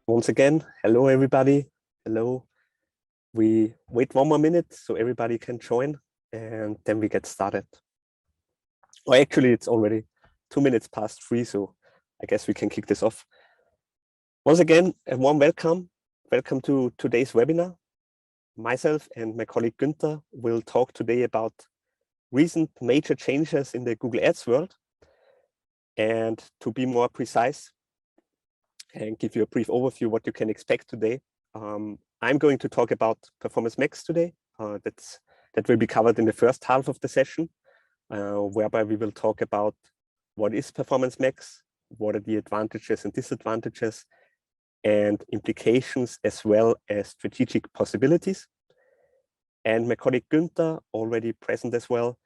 Once again, hello everybody. Hello. We wait 1 more minute so everybody can join, and then we get started. Or actually, it's already 2 minutes past 3, so I guess we can kick this off. Once again, a warm welcome. Welcome to today's webinar. Myself and my colleague Günther will talk today about recent major changes in the Google Ads world. And to be more precise and give you a brief overview what you can expect today, I'm going to talk about Performance Max today. That will be covered in the first half of the session, whereby we will talk about what is Performance Max, what are the advantages and disadvantages, and implications, as well as strategic possibilities. And my colleague Günther, already present as well,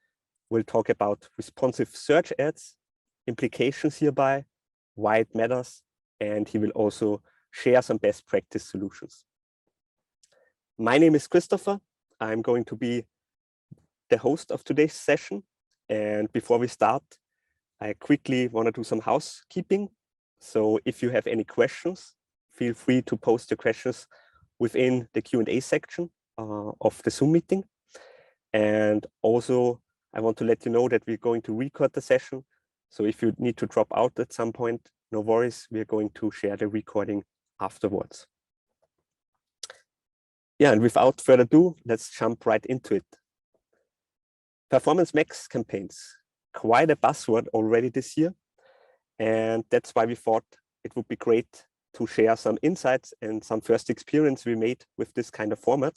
will talk about responsive search ads, implications hereby, why it matters, and he will also share some best practice solutions. My name is Christopher. I'm going to be the host of today's session. And before we start, I quickly want to do some housekeeping. So if you have any questions, feel free to post your questions within the Q&A section of the Zoom meeting. And also, I want to let you know that we're going to record the session. So if you need to drop out at some point, no worries, we are going to share the recording afterwards. Yeah, and without further ado, let's jump right into it. Performance Max campaigns, quite a buzzword already this year. And that's why we thought it would be great to share some insights and some first experience we made with this kind of format.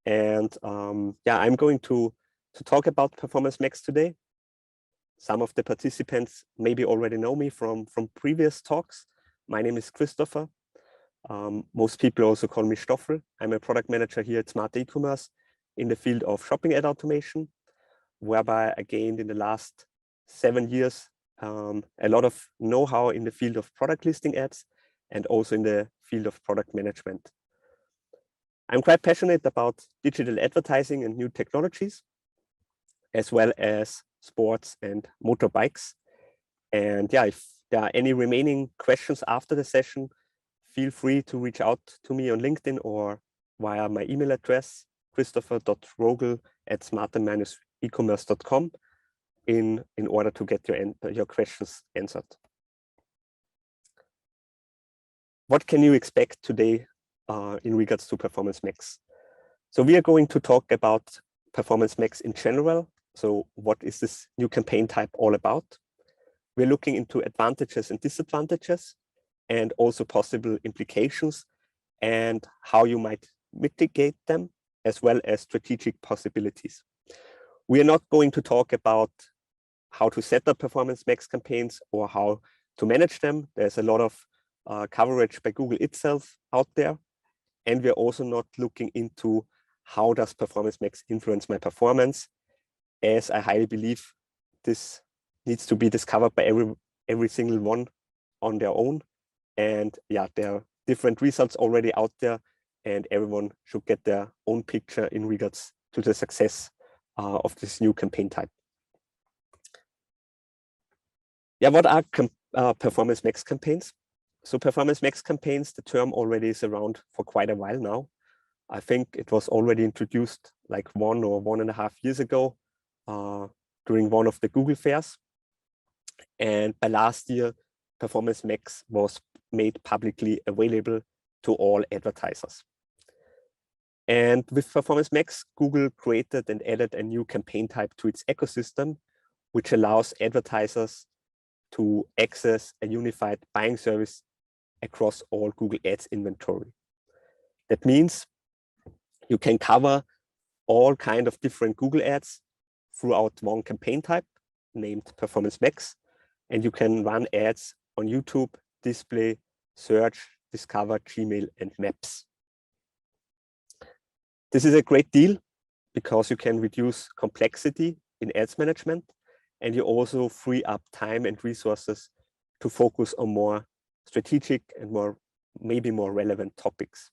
And yeah, I'm going to talk about Performance Max today. Some of the participants maybe already know me from previous talks. My name is Christopher. Most people also call me Stoffel. I'm a product manager here at Smart Ecommerce in the field of shopping ad automation, whereby I gained in the last 7 years a lot of know-how in the field of product listing ads and also in the field of product management. I'm quite passionate about digital advertising and new technologies, as well as sports and motorbikes. And yeah, if there are any remaining questions after the session, feel free to reach out to me on LinkedIn or via my email address, christopher.rogl@smart-ecommerce.com in order to get your questions answered. What can you expect today in regards to Performance Max? So we are going to talk about Performance Max in general. So what is this new campaign type all about? We're looking into advantages and disadvantages, and also possible implications and how you might mitigate them, as well as strategic possibilities. We are not going to talk about how to set up Performance Max campaigns or how to manage them. There's a lot of coverage by Google itself out there. And we're also not looking into how does Performance Max influence my performance, as I highly believe this needs to be discovered by every single one on their own. And yeah, there are different results already out there, and everyone should get their own picture in regards to the success of this new campaign type. Yeah, what are Performance Max campaigns? So Performance Max campaigns, the term already is around for quite a while now. I think it was already introduced like 1 or 1.5 years ago during one of the Google fairs. And by last year, Performance Max was made publicly available to all advertisers. And with Performance Max, Google created and added a new campaign type to its ecosystem, which allows advertisers to access a unified buying service across all Google Ads inventory. That means you can cover all kinds of different Google Ads throughout one campaign type named Performance Max, and you can run ads on YouTube, display, search, discover, Gmail, and Maps. This is a great deal because you can reduce complexity in ads management, and you also free up time and resources to focus on more strategic and maybe more relevant topics.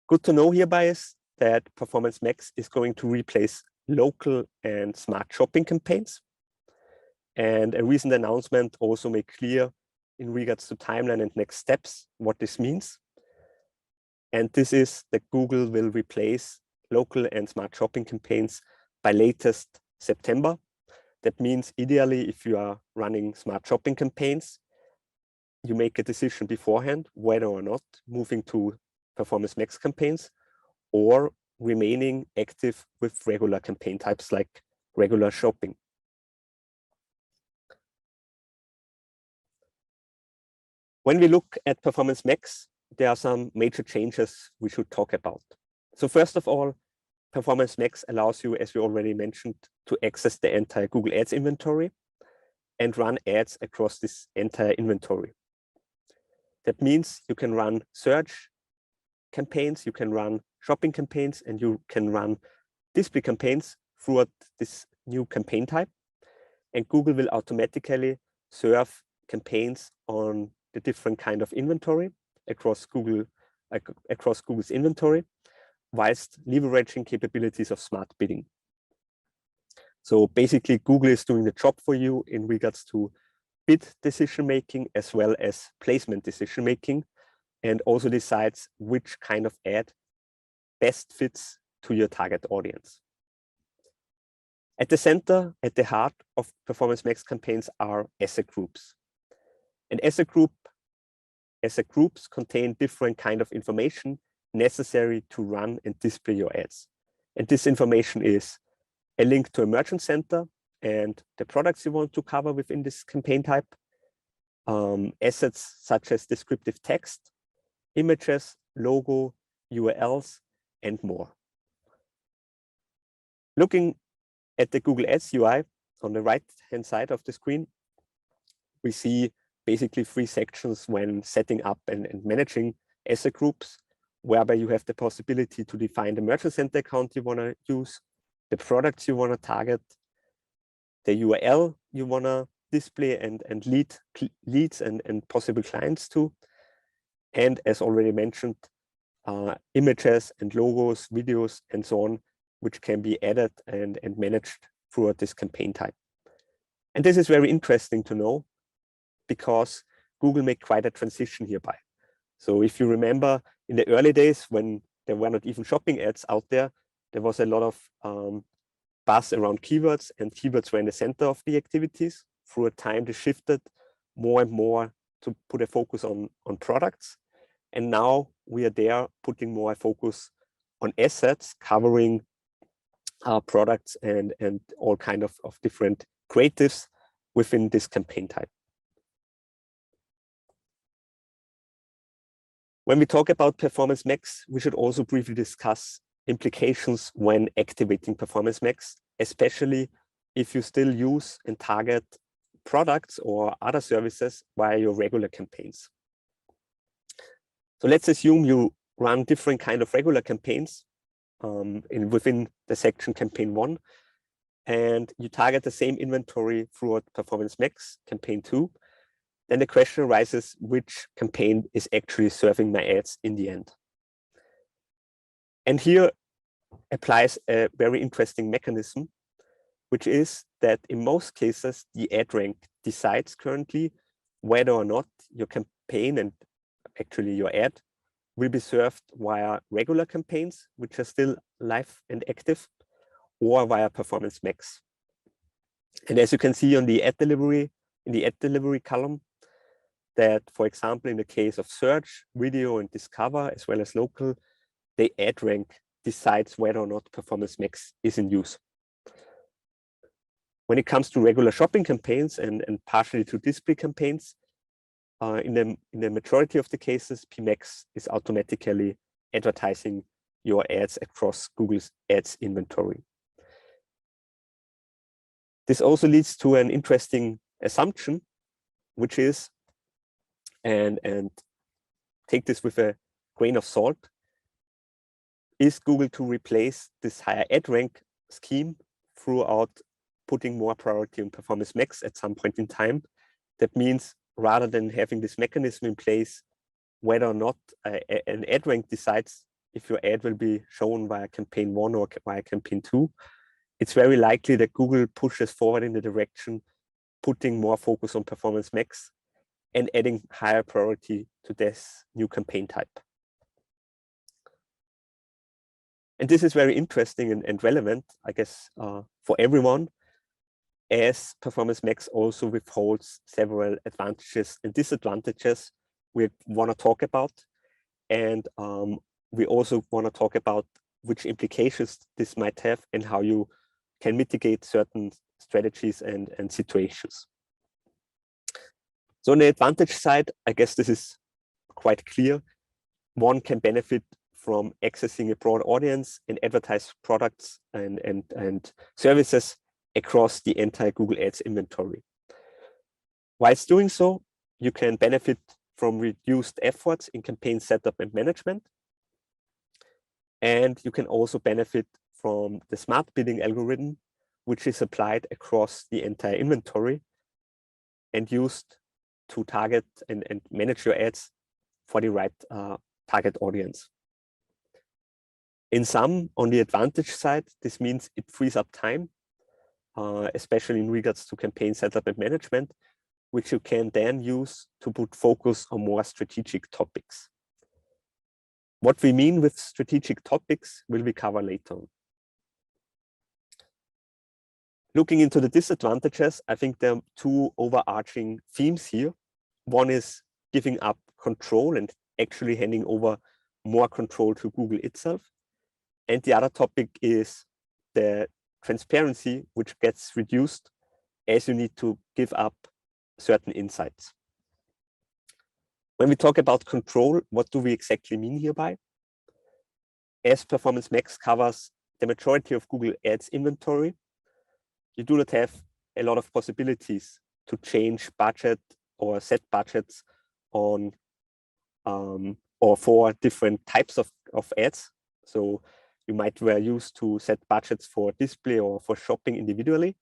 Good to know hereby is that Performance Max is going to replace local and smart shopping campaigns. And a recent announcement also made clear in regards to timeline and next steps what this means. And this is that Google will replace local and smart shopping campaigns by latest September. That means ideally, if you are running smart shopping campaigns, you make a decision beforehand whether or not moving to Performance Max campaigns or remaining active with regular campaign types like regular shopping. When we look at Performance Max, there are some major changes we should talk about. So first of all, Performance Max allows you, as we already mentioned, to access the entire Google Ads inventory and run ads across this entire inventory. That means you can run search campaigns, you can run shopping campaigns, and you can run display campaigns throughout this new campaign type. And Google will automatically serve campaigns on the different kind of inventory across Google's inventory, whilst leveraging capabilities of smart bidding. So basically, Google is doing the job for you in regards to bid decision-making as well as placement decision-making, and also decides which kind of ad best fits to your target audience. At the center, at the heart of Performance Max campaigns are asset groups. And asset groups contain different kind of information necessary to run and display your ads. And this information is a link to a merchant center and the products you want to cover within this campaign type, assets such as descriptive text, images, logo, URLs, and more. Looking at the Google Ads UI on the right-hand side of the screen, we see basically 3 sections when setting up and managing asset groups, whereby you have the possibility to define the merchant center account you want to use, the products you want to target, the URL you want to display and leads and possible clients to, and as already mentioned, images and logos, videos, and so on, which can be added and managed throughout this campaign type. And this is very interesting to know because Google made quite a transition hereby. So if you remember in the early days when there were not even shopping ads out there, there was a lot of buzz around keywords, and keywords were in the center of the activities. Through a time, they shifted more and more to put a focus on products. And now we are there putting more focus on assets, covering products and all kind of different creatives within this campaign type. When we talk about Performance Max, we should also briefly discuss implications when activating Performance Max, especially if you still use and target products or other services via your regular campaigns. So let's assume you run different kind of regular campaigns within the section campaign 1, and you target the same inventory throughout Performance Max campaign 2. Then the question arises, which campaign is actually serving my ads in the end? And here applies a very interesting mechanism, which is that in most cases, the ad rank decides currently whether or not your campaign and actually your ad will be served via regular campaigns, which are still live and active, or via Performance Max. And as you can see on the ad delivery, in the ad delivery column, that, for example, in the case of search, video, and discover, as well as local, the ad rank decides whether or not Performance Max is in use. When it comes to regular shopping campaigns and partially to display campaigns, in the majority of the cases, PMax is automatically advertising your ads across Google's ads inventory. This also leads to an interesting assumption, which is, and take this with a grain of salt, is Google to replace this higher ad rank scheme throughout putting more priority on Performance Max at some point in time? That means rather than having this mechanism in place, whether or not an ad rank decides if your ad will be shown via campaign 1 or via campaign 2, it's very likely that Google pushes forward in the direction putting more focus on performance max and adding higher priority to this new campaign type. And this is very interesting and relevant, I guess, for everyone, as performance max also withholds several advantages and disadvantages we want to talk about. And we also want to talk about which implications this might have and how you can mitigate certain strategies and situations. So on the advantage side, I guess this is quite clear. One can benefit from accessing a broad audience and advertise products and services across the entire Google Ads inventory. Whilst doing so, you can benefit from reduced efforts in campaign setup and management. And you can also benefit from the smart bidding algorithm, which is applied across the entire inventory and used to target and manage your ads for the right target audience. In sum, on the advantage side, this means it frees up time, especially in regards to campaign setup and management, which you can then use to put focus on more strategic topics. What we mean with strategic topics will we cover later on. Looking into the disadvantages, I think there are two overarching themes here. One is giving up control and actually handing over more control to Google itself. And the other topic is the transparency, which gets reduced as you need to give up certain insights. When we talk about control, what do we exactly mean hereby? As Performance Max covers the majority of Google Ads inventory, you do not have a lot of possibilities to change budget or set budgets on or for different types of ads. So you might were used to set budgets for display or for shopping individually.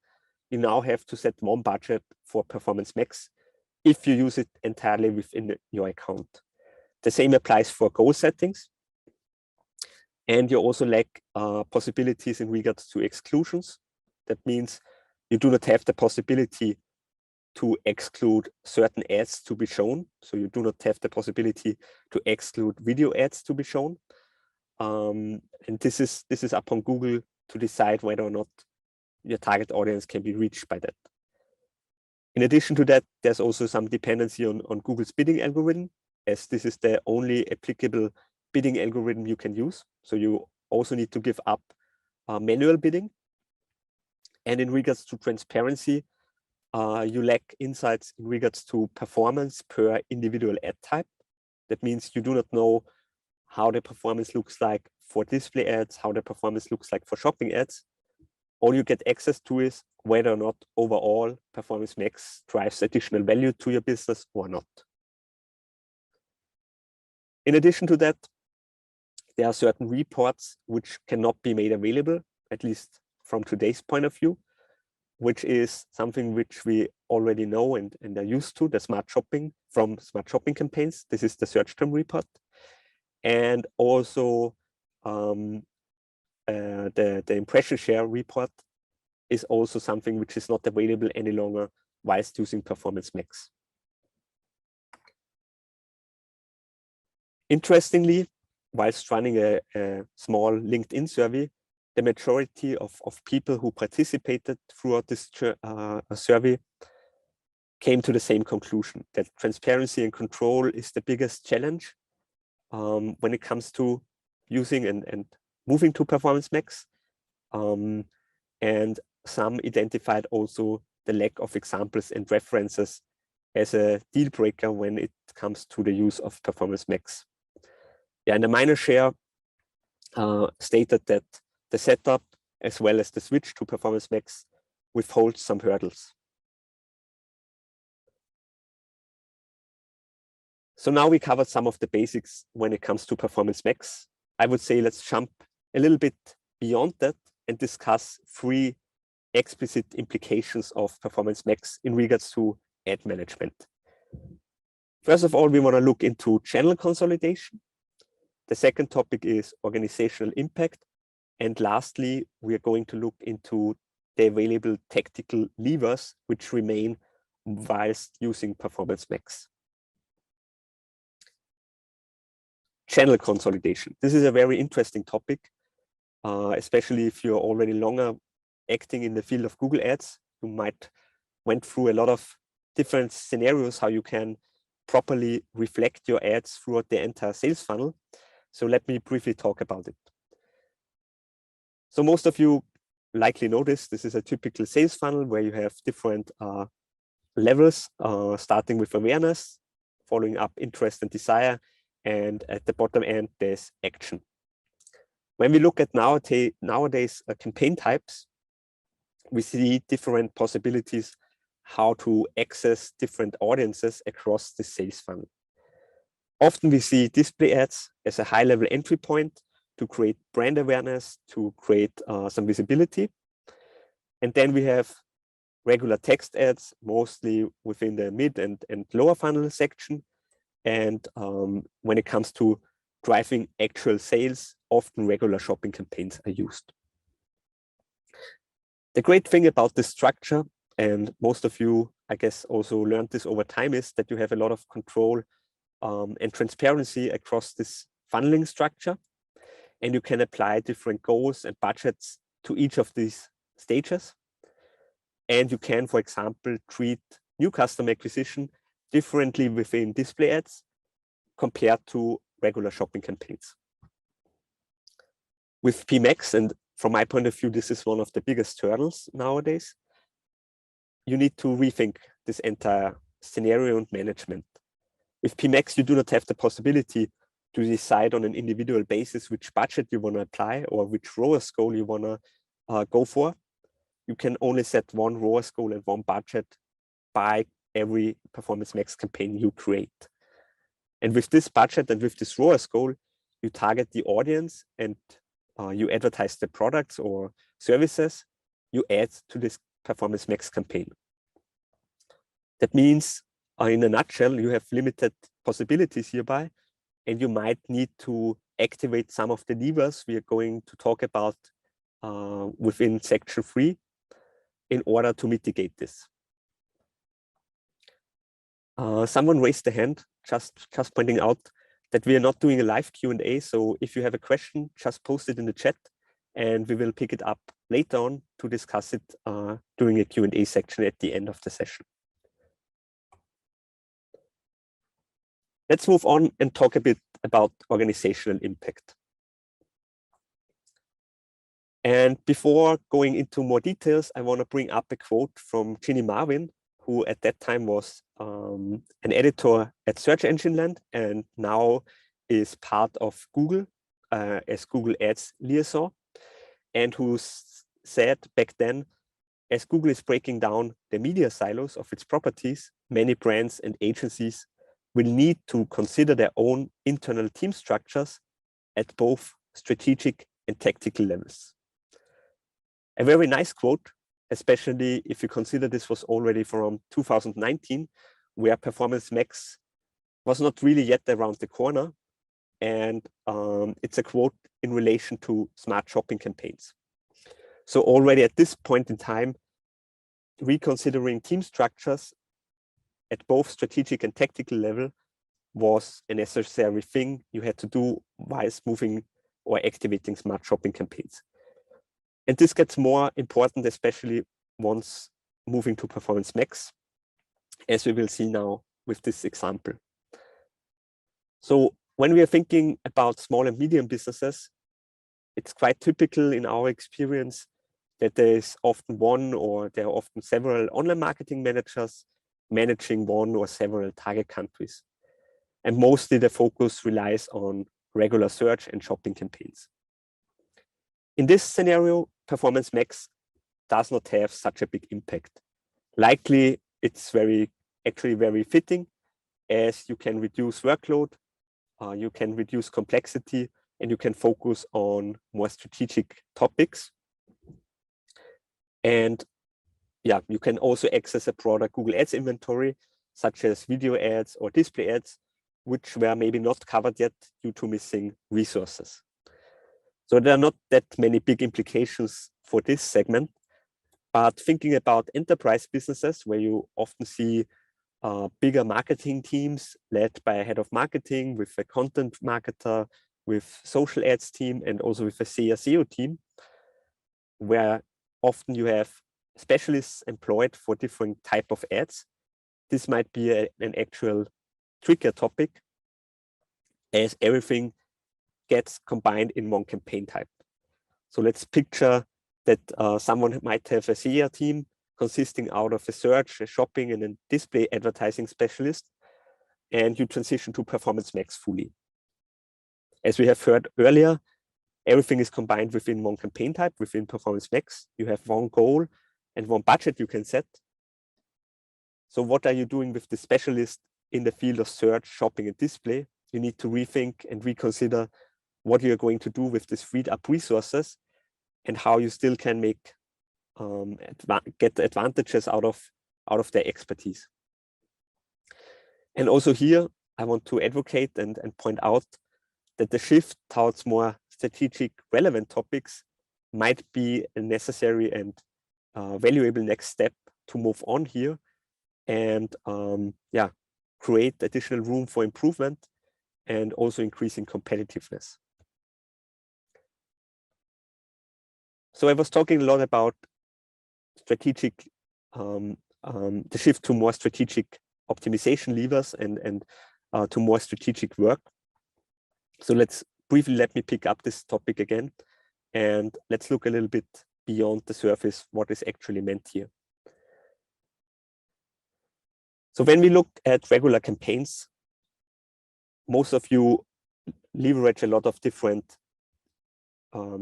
You now have to set one budget for Performance Max if you use it entirely within your account. The same applies for goal settings. And you also lack possibilities in regards to exclusions. That means you do not have the possibility to exclude certain ads to be shown. So you do not have the possibility to exclude video ads to be shown. And this is up on Google to decide whether or not your target audience can be reached by that. In addition to that, there's also some dependency on Google's bidding algorithm, as this is the only applicable bidding algorithm you can use. So you also need to give up manual bidding. And in regards to transparency, you lack insights in regards to performance per individual ad type. That means you do not know how the performance looks like for display ads, how the performance looks like for shopping ads. All you get access to is whether or not overall Performance Max drives additional value to your business or not. In addition to that, there are certain reports which cannot be made available, at least from today's point of view, which is something which we already know and are used to, the smart shopping from smart shopping campaigns. This is the search term report. And also the impression share report is also something which is not available any longer whilst using Performance Max. Interestingly, whilst running a small LinkedIn survey, the majority of people who participated throughout this survey came to the same conclusion, that transparency and control is the biggest challenge when it comes to using and moving to Performance Max. And some identified also the lack of examples and references as a deal breaker when it comes to the use of Performance Max. Yeah, and a minor share stated that the setup as well as the switch to Performance Max withholds some hurdles. So now we covered some of the basics when it comes to Performance Max. I would say let's jump a little bit beyond that and discuss 3 explicit implications of Performance Max in regards to ad management. First of all, we want to look into channel consolidation. The second topic is organizational impact. And lastly, we are going to look into the available tactical levers which remain whilst using Performance Max. Channel consolidation. This is a very interesting topic, especially if you're already longer acting in the field of Google Ads. You might went through a lot of different scenarios how you can properly reflect your ads throughout the entire sales funnel. So let me briefly talk about it. So most of you likely notice this is a typical sales funnel where you have different levels, starting with awareness, following up interest and desire, and at the bottom end, there's action. When we look at nowadays campaign types, we see different possibilities how to access different audiences across the sales funnel. Often we see display ads as a high-level entry point to create brand awareness, to create some visibility. And then we have regular text ads, mostly within the mid and lower funnel section. And when it comes to driving actual sales, often regular shopping campaigns are used. The great thing about this structure, and most of you, I guess, also learned this over time, is that you have a lot of control and transparency across this funneling structure. And you can apply different goals and budgets to each of these stages. And you can, for example, treat new customer acquisition differently within display ads compared to regular shopping campaigns. With PMax, and from my point of view, this is one of the biggest hurdles nowadays, you need to rethink this entire scenario and management. With PMax, you do not have the possibility to decide on an individual basis which budget you want to apply or which ROAS goal you want to go for. You can only set one ROAS goal and one budget by every Performance Max campaign you create. And with this budget and with this ROAS goal, you target the audience and you advertise the products or services you add to this Performance Max campaign. That means, in a nutshell, you have limited possibilities hereby, and you might need to activate some of the levers we are going to talk about within section 3 in order to mitigate this. Someone raised the hand, just pointing out that we are not doing a live Q&A. So if you have a question, just post it in the chat and we will pick it up later on to discuss it during a Q&A section at the end of the session. Let's move on and talk a bit about organizational impact. And before going into more details, I want to bring up a quote from Ginny Marvin, who at that time was an editor at Search Engine Land and now is part of Google as Google Ads liaison, and who said back then, as Google is breaking down the media silos of its properties, many brands and agencies will need to consider their own internal team structures at both strategic and tactical levels. A very nice quote, especially if you consider this was already from 2019, where Performance Max was not really yet around the corner. And it's a quote in relation to smart shopping campaigns. So already at this point in time, reconsidering team structures at both strategic and tactical level was a necessary thing you had to do whilst moving or activating smart shopping campaigns. And this gets more important, especially once moving to Performance Max, as we will see now with this example. So when we are thinking about small and medium businesses, it's quite typical in our experience that there is often one or there are often several online marketing managers managing one or several target countries. And mostly the focus relies on regular search and shopping campaigns. In this scenario, Performance Max does not have such a big impact. Likely, it's actually very fitting, as you can reduce workload, you can reduce complexity, and you can focus on more strategic topics. And yeah, you can also access a broader Google Ads inventory, such as video ads or display ads, which were maybe not covered yet due to missing resources. So there are not that many big implications for this segment, But thinking about enterprise businesses, where you often see bigger marketing teams led by a head of marketing with a content marketer, with social ads team, and also with a SEO team, where often you have specialists employed for different type of ads. This might be an actual trickier topic, as everything gets combined in one campaign type. So let's picture that someone might have a SEO team consisting out of a search, a shopping, and a display advertising specialist, and you transition to Performance Max fully. As we have heard earlier, everything is combined within one campaign type, within Performance Max. You have one goal and one budget you can set. So what are you doing with the specialist in the field of search, shopping, and display? You need to rethink and reconsider what you're going to do with these freed up resources and how you still can make get the advantages out of their expertise. And also here, I want to advocate and point out that the shift towards more strategic relevant topics might be a necessary and valuable next step to move on here and create additional room for improvement and also increasing competitiveness. So I was talking a lot about strategic, the shift to more strategic optimization levers and to more strategic work. So let me pick up this topic again, and let's look a little bit beyond the surface, what is actually meant here. So when we look at regular campaigns, most of you leverage a lot of different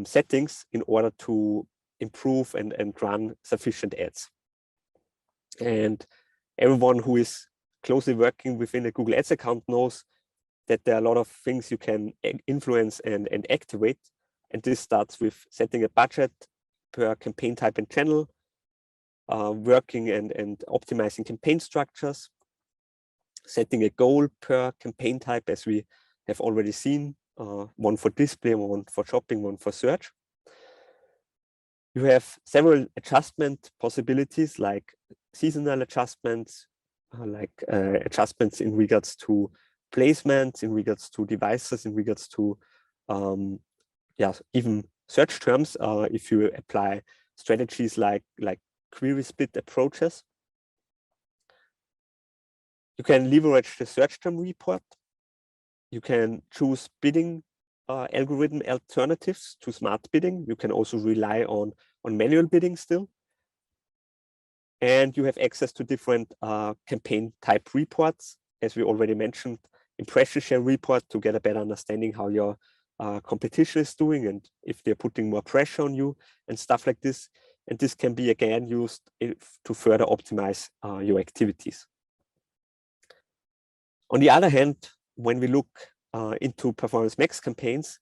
settings in order to improve and run sufficient ads. And everyone who is closely working within a Google Ads account knows that there are a lot of things you can influence and activate. And this starts with setting a budget per campaign type and channel, working and optimizing campaign structures, setting a goal per campaign type, as we have already seen, one for display, one for shopping, one for search. You have several adjustment possibilities like seasonal adjustments, adjustments in regards to placements, in regards to devices, in regards to even search terms, if you apply strategies like query split approaches. You can leverage the search term report. You can choose bidding algorithm alternatives to smart bidding. You can also rely on manual bidding still. And you have access to different campaign type reports, as we already mentioned, impression share report to get a better understanding how your competition is doing and if they're putting more pressure on you and stuff like this. And this can be again used to further optimize your activities. On the other hand, when we look into Performance Max campaigns,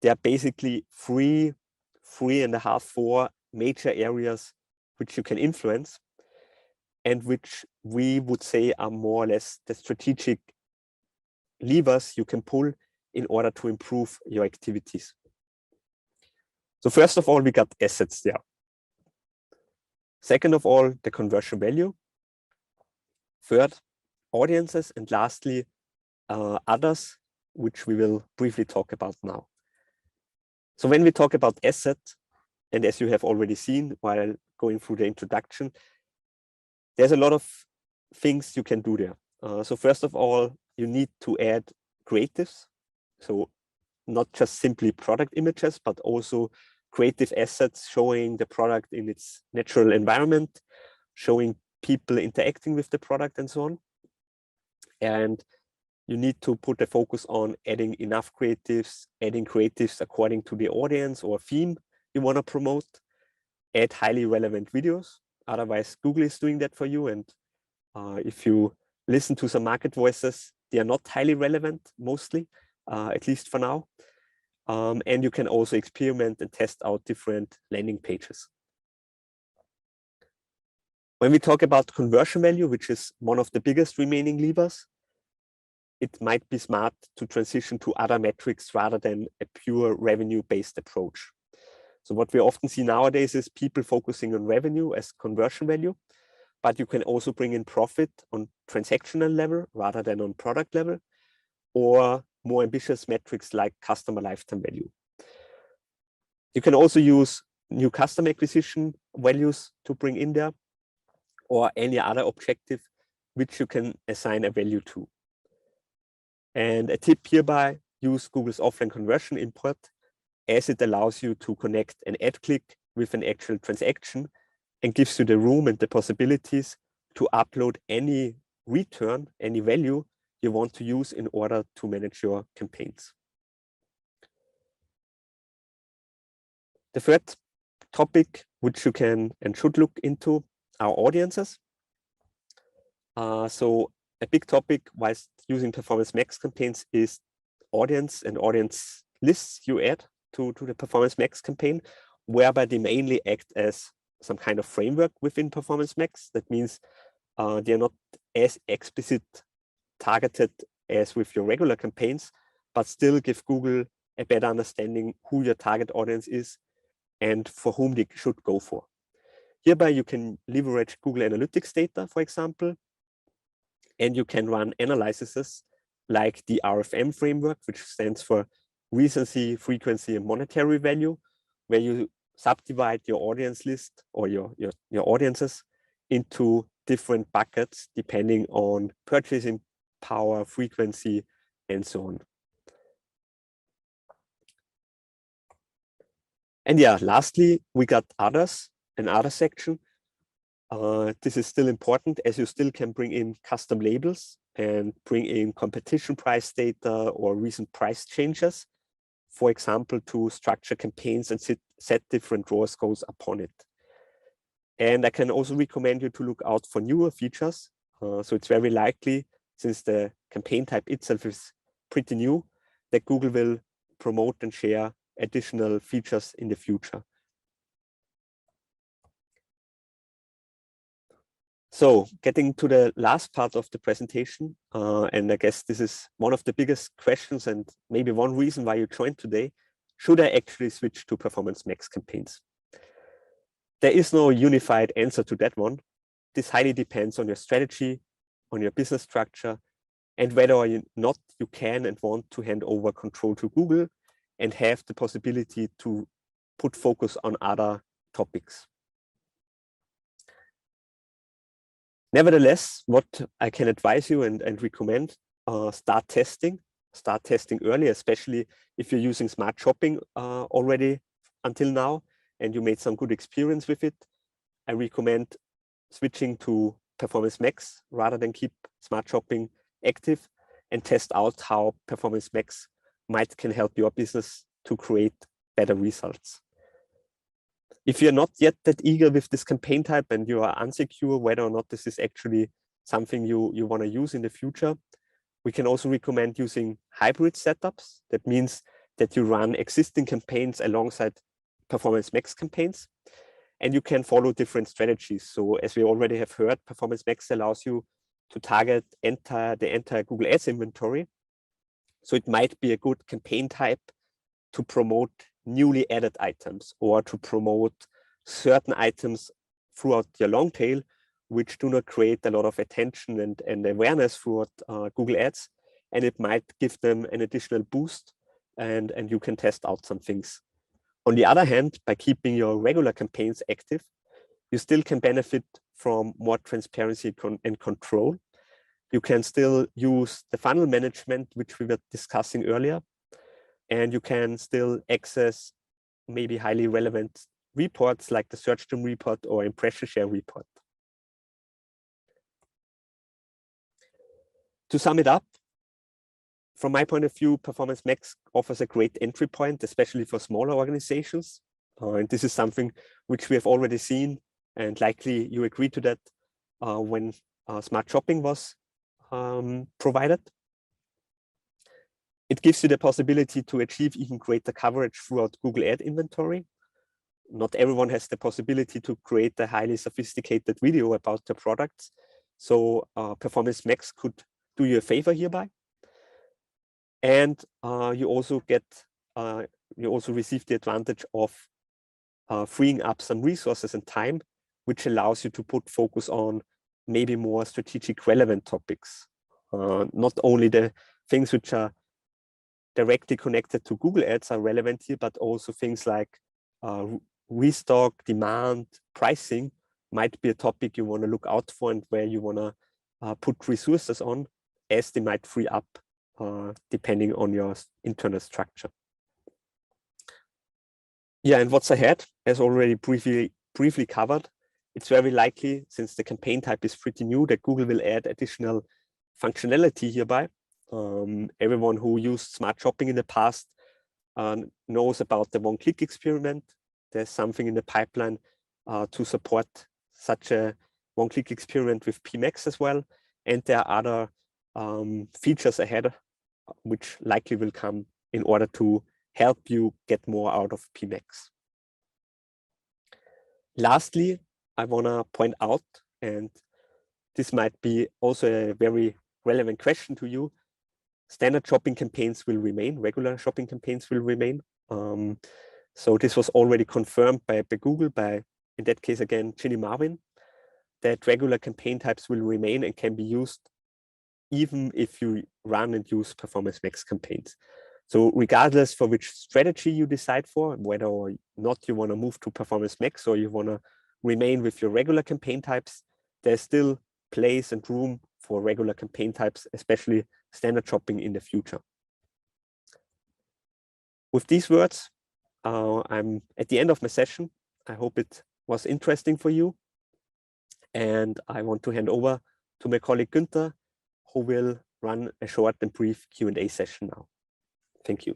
there are basically three and a half, 4 major areas which you can influence and which we would say are more or less the strategic levers you can pull in order to improve your activities. So first of all, we got assets there. Second of all, the conversion value. Third, audiences, and lastly, others, which we will briefly talk about now. So when we talk about asset, and as you have already seen while going through the introduction, there's a lot of things you can do there. So first of all, you need to add creatives. So not just simply product images, but also creative assets showing the product in its natural environment, showing people interacting with the product and so on. And you need to put a focus on adding enough creatives, adding creatives according to the audience or theme you want to promote, add highly relevant videos. Otherwise, Google is doing that for you. And if you listen to some market voices, they are not highly relevant, mostly, at least for now. And you can also experiment and test out different landing pages. When we talk about conversion value, which is one of the biggest remaining levers, it might be smart to transition to other metrics rather than a pure revenue-based approach. So what we often see nowadays is people focusing on revenue as conversion value, but you can also bring in profit on transactional level rather than on product level, or more ambitious metrics like customer lifetime value. You can also use new customer acquisition values to bring in there, or any other objective which you can assign a value to. And a tip hereby, use Google's offline conversion import, as it allows you to connect an ad click with an actual transaction and gives you the room and the possibilities to upload any return, any value you want to use in order to manage your campaigns. The third topic which you can and should look into are audiences. So a big topic whilst using Performance Max campaigns is audience and audience lists you add to the Performance Max campaign, whereby they mainly act as some kind of framework within Performance Max. That means they are not as explicit targeted as with your regular campaigns, but still give Google a better understanding who your target audience is and for whom they should go for. Hereby, you can leverage Google Analytics data, for example, and you can run analyses like the RFM framework, which stands for recency, frequency, and monetary value, where you subdivide your audience list or your audiences into different buckets depending on purchasing power, frequency, and so on. And yeah, lastly, we got others, an other section. This is still important, as you still can bring in custom labels and bring in competition price data or recent price changes, for example, to structure campaigns and set different ROAS goals upon it. And I can also recommend you to look out for newer features. So it's very likely, since the campaign type itself is pretty new, that Google will promote and share additional features in the future. So getting to the last part of the presentation, and I guess this is one of the biggest questions and maybe one reason why you joined today, should I actually switch to Performance Max campaigns? There is no unified answer to that one. This highly depends on your strategy, on your business structure, and whether or not you can and want to hand over control to Google and have the possibility to put focus on other topics. Nevertheless, what I can advise you and recommend, start testing early, especially if you're using smart shopping already until now and you made some good experience with it. I recommend switching to Performance Max rather than keep smart shopping active, and test out how Performance Max can help your business to create better results. If you're not yet that eager with this campaign type and you are unsecure whether or not this is actually something you want to use in the future, we can also recommend using hybrid setups. That means that you run existing campaigns alongside Performance Max campaigns, and you can follow different strategies. So as we already have heard, Performance Max allows you to target the entire Google Ads inventory. So it might be a good campaign type to promote newly added items or to promote certain items throughout your long tail, which do not create a lot of attention and awareness throughout Google Ads. And it might give them an additional boost, and you can test out some things. On the other hand, by keeping your regular campaigns active, you still can benefit from more transparency and control. You can still use the funnel management, which we were discussing earlier, and you can still access maybe highly relevant reports like the search term report or impression share report. To sum it up, from my point of view, Performance Max offers a great entry point, especially for smaller organizations. And this is something which we have already seen, and likely you agree to that when smart shopping was provided. It gives you the possibility to achieve even greater coverage throughout Google Ad inventory. Not everyone has the possibility to create a highly sophisticated video about their products. So Performance Max could do you a favor hereby. And you also receive the advantage of freeing up some resources and time, which allows you to put focus on maybe more strategic relevant topics. Not only the things which are directly connected to Google Ads are relevant here, but also things like restock, demand, pricing might be a topic you want to look out for and where you want to put resources on, as they might free up depending on your internal structure. Yeah, and what's ahead, as already briefly covered, it's very likely, since the campaign type is pretty new, that Google will add additional functionality hereby. Everyone who used smart shopping in the past knows about the one-click experiment. There's something in the pipeline to support such a one-click experiment with PMax as well. And there are other features ahead, which likely will come in order to help you get more out of PMax. Lastly, I want to point out, and this might be also a very relevant question to you, standard shopping campaigns will remain, regular shopping campaigns will remain. So this was already confirmed by Google, in that case again, Ginny Marvin, that regular campaign types will remain and can be used even if you run and use Performance Max campaigns. So regardless for which strategy you decide for, whether or not you want to move to Performance Max or you want to remain with your regular campaign types, there's still place and room for regular campaign types, especially standard shopping in the future. With these words, I'm at the end of my session. I hope it was interesting for you. And I want to hand over to my colleague Günther, who will run a short and brief Q&A session now. Thank you.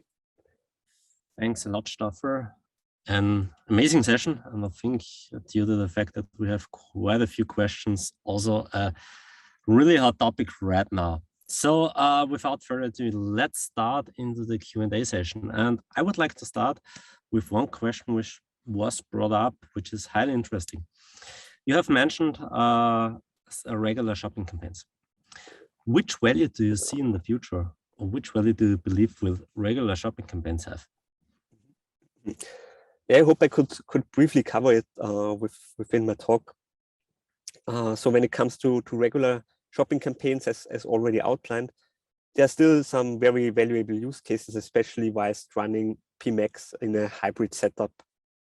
Thanks a lot, Stauffer. An amazing session, and I think due to the fact that we have quite a few questions, also a really hot topic right now. So without further ado, let's start into the Q&A session. And I would like to start with one question which was brought up, which is highly interesting. You have mentioned regular shopping campaigns. Which value do you see in the future, or which value do you believe will regular shopping campaigns have? Yeah, I hope I could briefly cover it within my talk. So when it comes to regular shopping campaigns, as already outlined, there are still some very valuable use cases, especially whilst running PMax in a hybrid setup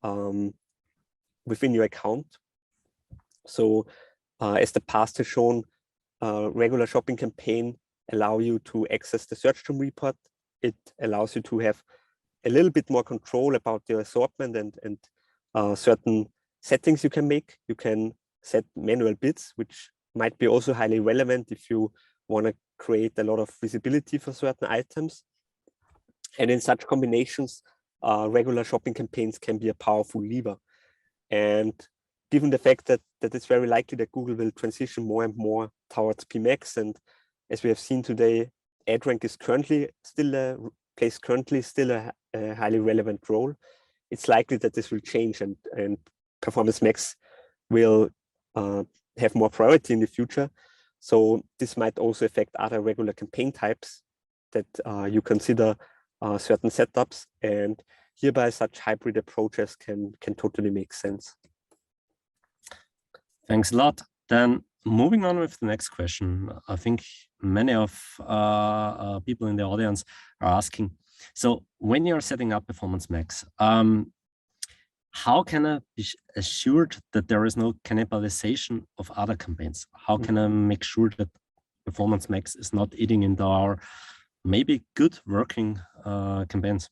within your account. So as the past has shown, regular shopping campaign allow you to access the search term report. It allows you to have a little bit more control about your assortment and certain settings you can make. You can set manual bids, which might be also highly relevant if you want to create a lot of visibility for certain items. And in such combinations, regular shopping campaigns can be a powerful lever. And given the fact that it's very likely that Google will transition more and more towards PMax, and as we have seen today, ad rank is currently still a highly relevant role. It's likely that this will change and Performance Max will have more priority in the future. So this might also affect other regular campaign types that you consider certain setups, and hereby such hybrid approaches can totally make sense. Thanks a lot. Then moving on with the next question, I think many of people in the audience are asking, so when you're setting up Performance Max, how can I be assured that there is no cannibalization of other campaigns? How can I make sure that Performance Max is not eating into our maybe good working campaigns?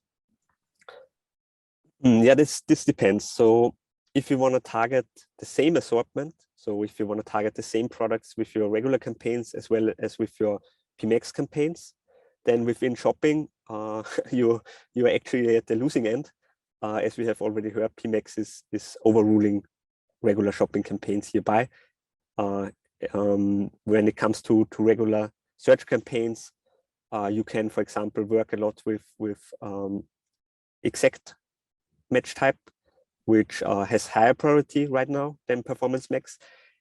Yeah, this depends. So if you want to target the same assortment, so if you want to target the same products with your regular campaigns as well as with your PMax campaigns, then within shopping, you're actually at the losing end. As we have already heard, PMax is overruling regular shopping campaigns hereby. When it comes to regular search campaigns, you can, for example, work a lot with exact match type, which has higher priority right now than Performance Max.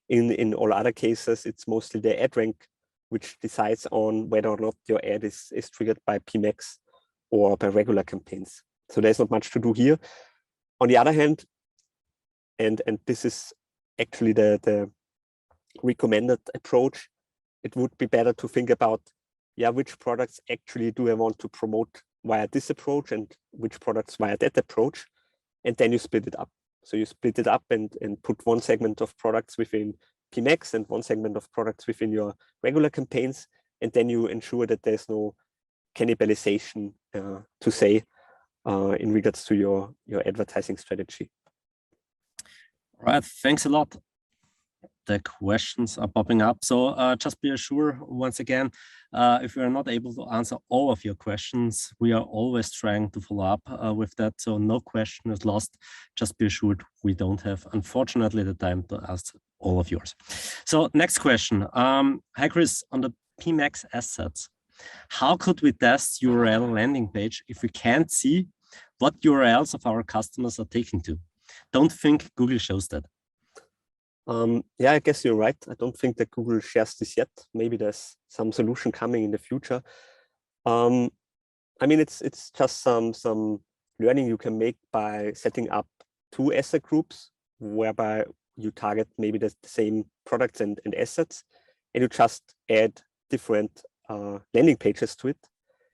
In all other cases, it's mostly the ad rank which decides on whether or not your ad is triggered by PMax or by regular campaigns. So there's not much to do here. On the other hand, and this is actually the recommended approach. It would be better to think about, yeah, which products actually do I want to promote via this approach and which products via that approach, and then you split it up. So you split it up and put one segment of products within PMax and one segment of products within your regular campaigns, and then you ensure that there's no cannibalization to say in regards to your advertising strategy. All right, thanks a lot. The questions are popping up. So just be assured, once again, if we are not able to answer all of your questions, we are always trying to follow up with that. So no question is lost. Just be assured we don't have, unfortunately, the time to ask all of yours. So next question. Hi, Chris, on the PMax assets, how could we test URL landing page if we can't see what URLs of our customers are taken to? Don't think Google shows that. Yeah, I guess you're right. I don't think that Google shares this yet. Maybe there's some solution coming in the future. I mean, it's just some learning you can make by setting up 2 asset groups, whereby you target maybe the same products and assets, and you just add different landing pages to it,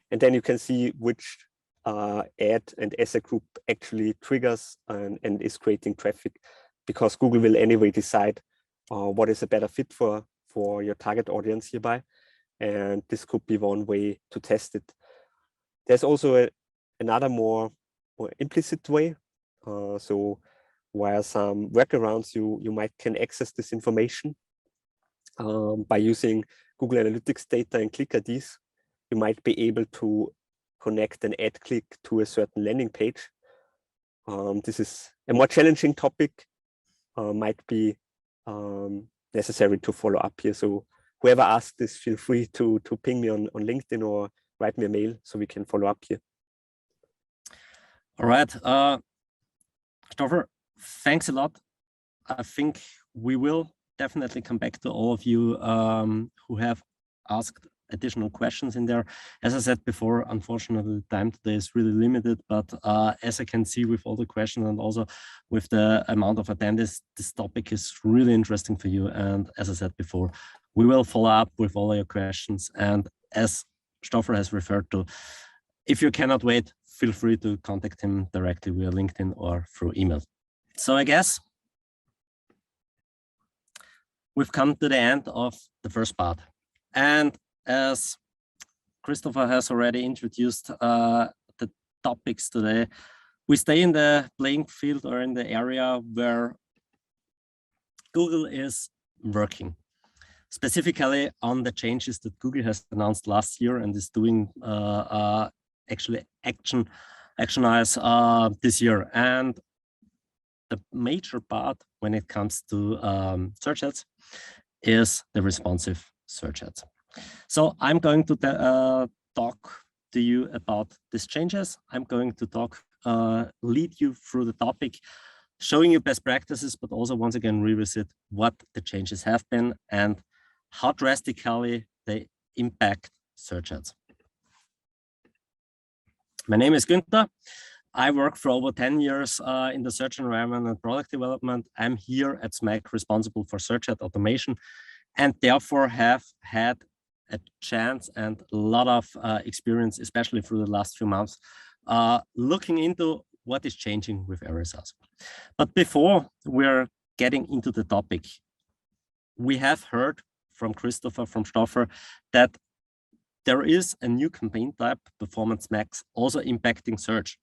and then you can see which ad and asset group actually triggers and is creating traffic, because Google will anyway decide what is a better fit for your target audience hereby, and this could be one way to test it. There's also another more implicit way. So via some workarounds, you might can access this information by using Google Analytics data and click IDs. You might be able to connect an ad click to a certain landing page. This is a more challenging topic. Might be necessary to follow up here. So whoever asked this, feel free to ping me on LinkedIn or write me a mail so we can follow up here. All right, Christopher, thanks a lot. I think we will definitely come back to all of you who have asked additional questions in there. As I said before, unfortunately, the time today is really limited, but as I can see with all the questions and also with the amount of attendees, this topic is really interesting for you. And as I said before, we will follow up with all your questions. And as Christopher has referred to, if you cannot wait, feel free to contact him directly via LinkedIn or through email. So I guess we've come to the end of the first part. And as Christopher has already introduced the topics today, we stay in the playing field or in the area where Google is working, specifically on the changes that Google has announced last year and is doing actually actionize this year. And the major part when it comes to search ads is the responsive search ads. So I'm going to talk to you about these changes. I'm going to lead you through the topic, showing you best practices, but also once again revisit what the changes have been and how drastically they impact search ads. My name is Günther. I work for over 10 years in the search environment and product development. I'm here at SMAC responsible for search ad automation, and therefore have had a chance and a lot of experience, especially through the last few months, looking into what is changing with Rss. But before we're getting into the topic, we have heard from Christopher, from Stoffer, that there is a new campaign type, Performance Max, also impacting search.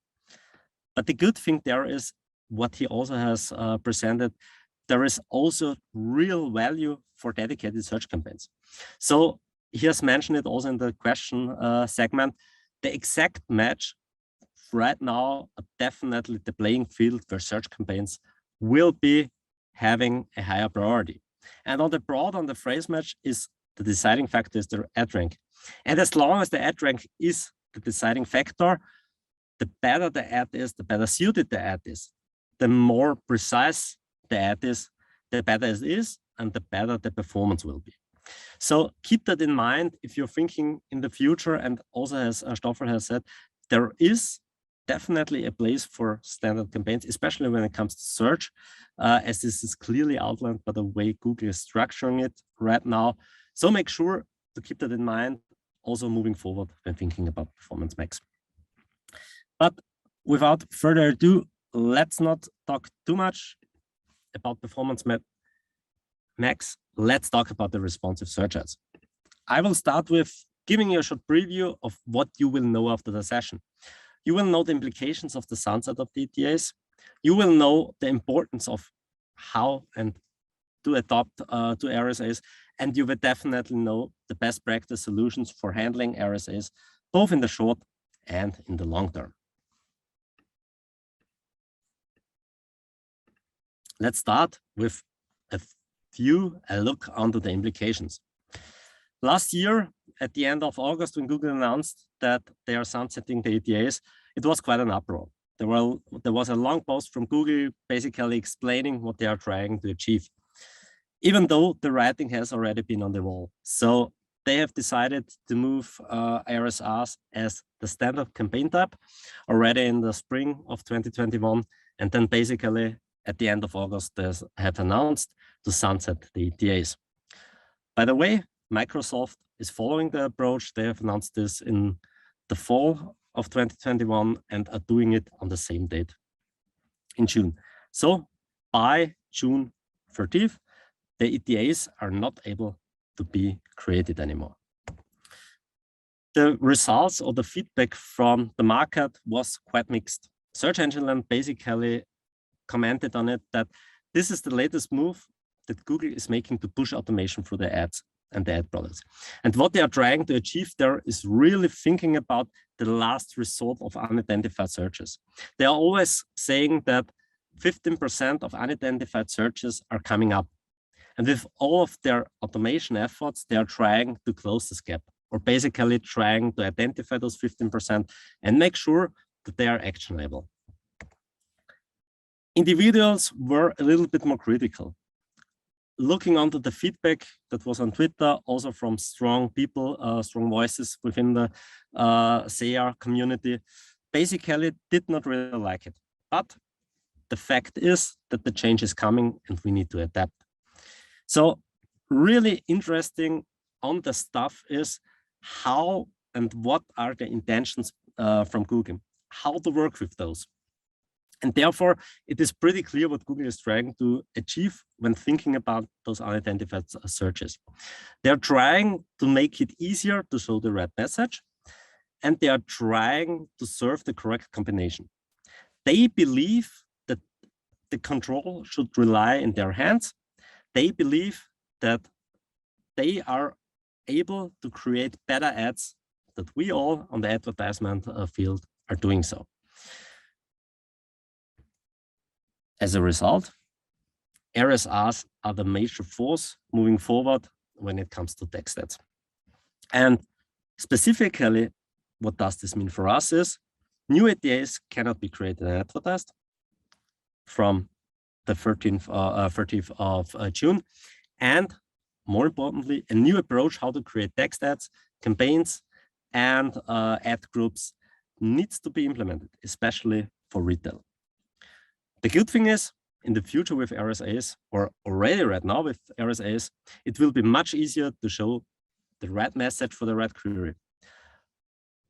But the good thing there is what he also has presented, there is also real value for dedicated search campaigns. So he has mentioned it also in the question segment, the exact match right now, definitely the playing field where search campaigns will be having a higher priority. And on the phrase match is the deciding factor is the ad rank. And as long as the ad rank is the deciding factor, the better the ad is, the better suited the ad is, the more precise the ad is, the better it is, and the better the performance will be. So keep that in mind if you're thinking in the future, and also as Stoffer has said, there is definitely a place for standard campaigns, especially when it comes to search, as this is clearly outlined by the way Google is structuring it right now. So make sure to keep that in mind, also moving forward when thinking about Performance Max. But without further ado, let's not talk too much about Performance Max. Let's talk about the responsive search ads. I will start with giving you a short preview of what you will know after the session. You will know the implications of the sunset of the ETAs. You will know the importance of how and to adopt to RSAs, and you will definitely know the best practice solutions for handling RSAs, both in the short and in the long term. Let's start with a look onto the implications. Last year, at the end of August, when Google announced that they are sunsetting the ETAs, it was quite an uproar. There was a long post from Google basically explaining what they are trying to achieve, even though the writing has already been on the wall. So they have decided to move RSAs as the standard campaign type already in the spring of 2021. And then basically at the end of August, they have announced to sunset the ETAs. By the way, Microsoft is following the approach. They have announced this in the fall of 2021 and are doing it on the same date in June. So by June 30th, the ETAs are not able to be created anymore. The results or the feedback from the market was quite mixed. Search Engine Land basically commented on it that this is the latest move that Google is making to push automation through the ads and the ad products. And what they are trying to achieve there is really thinking about the last resort of unidentified searches. They are always saying that 15% of unidentified searches are coming up. And with all of their automation efforts, they are trying to close this gap, or basically trying to identify those 15% and make sure that they are actionable. Individuals were a little bit more critical. Looking onto the feedback that was on Twitter, also from strong people, strong voices within the SEA community, basically did not really like it. But the fact is that the change is coming and we need to adapt. So really interesting on the stuff is how and what are the intentions from Google, how to work with those. And therefore, it is pretty clear what Google is trying to achieve when thinking about those unidentified searches. They're trying to make it easier to show the right message, and they are trying to serve the correct combination. They believe that the control should rely in their hands. They believe that they are able to create better ads, that we all on the advertisement field are doing so. As a result, RSAs are the major force moving forward when it comes to text ads. And specifically, what does this mean for us is new ETAs cannot be created and advertised from the 30th of June. And more importantly, a new approach how to create text ads, campaigns, and ad groups needs to be implemented, especially for retail. The good thing is, in the future with RSAs, or already right now with RSAs, it will be much easier to show the right message for the right query.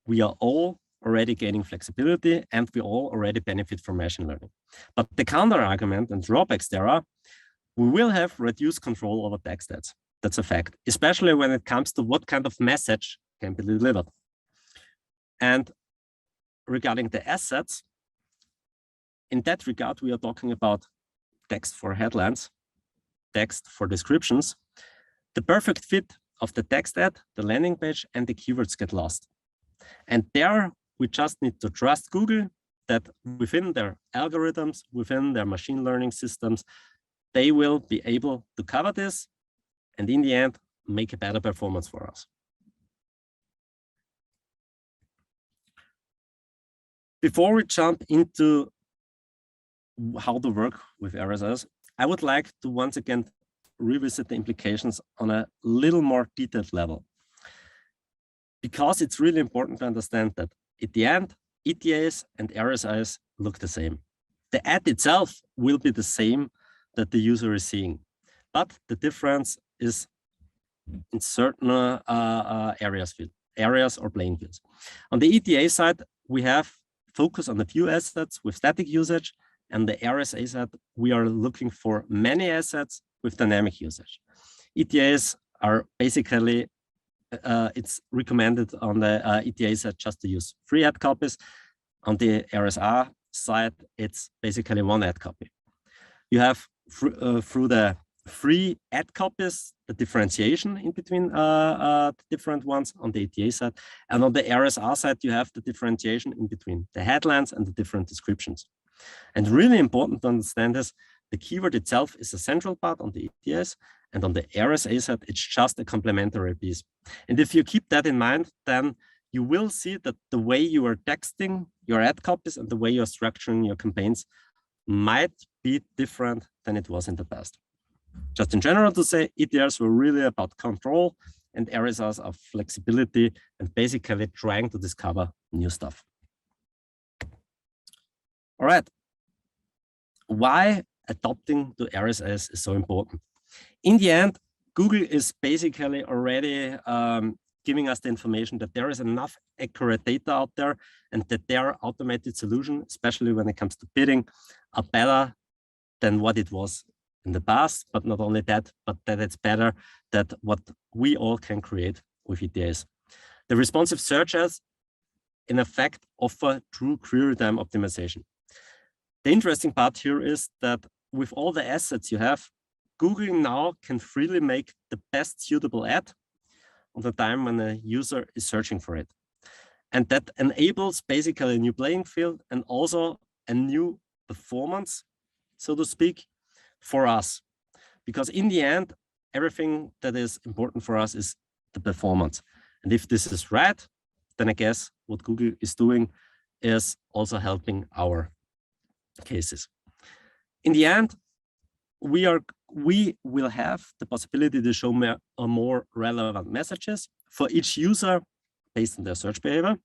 We are all already gaining flexibility and we all already benefit from machine learning. But the counter argument and drawbacks there are, we will have reduced control over text ads. That's a fact, especially when it comes to what kind of message can be delivered. And regarding the assets, in that regard, we are talking about text for headlines, text for descriptions. The perfect fit of the text ad, the landing page, and the keywords get lost. And there, we just need to trust Google that within their algorithms, within their machine learning systems, they will be able to cover this and in the end, make a better performance for us. Before we jump into how to work with RSS, I would like to once again revisit the implications on a little more detailed level. Because it's really important to understand that at the end, ETAs and RSIs look the same. The ad itself will be the same that the user is seeing, but the difference is in certain areas or playing fields. On the ETA side, we have focus on a few assets with static usage, and the RSA side, we are looking for many assets with dynamic usage. ETAs are basically, it's recommended on the ETA side just to use 3 ad copies. On the RSA side, it's basically 1 ad copy. You have through the 3 ad copies, the differentiation in between the different ones on the ETA side. And on the RSA side, you have the differentiation in between the headlines and the different descriptions. And really important to understand is the keyword itself is a central part on the ETAs, and on the RSA side, it's just a complementary piece. And if you keep that in mind, then you will see that the way you are texting your ad copies and the way you're structuring your campaigns might be different than it was in the past. Just in general to say, ETRs were really about control and RSRs are flexibility and basically trying to discover new stuff. All right. Why adopting to RSS is so important? In the end, Google is basically already giving us the information that there is enough accurate data out there and that their automated solution, especially when it comes to bidding, are better than what it was in the past. But not only that, but that it's better than what we all can create with ETAs. The responsive searches, in effect, offer true query time optimization. The interesting part here is that with all the assets you have, Google now can freely make the best suitable ad on the time when a user is searching for it. And that enables basically a new playing field and also a new performance, so to speak, for us. Because in the end, everything that is important for us is the performance. And if this is right, then I guess what Google is doing is also helping our cases. In the end, we will have the possibility to show more relevant messages for each user based on their search behavior.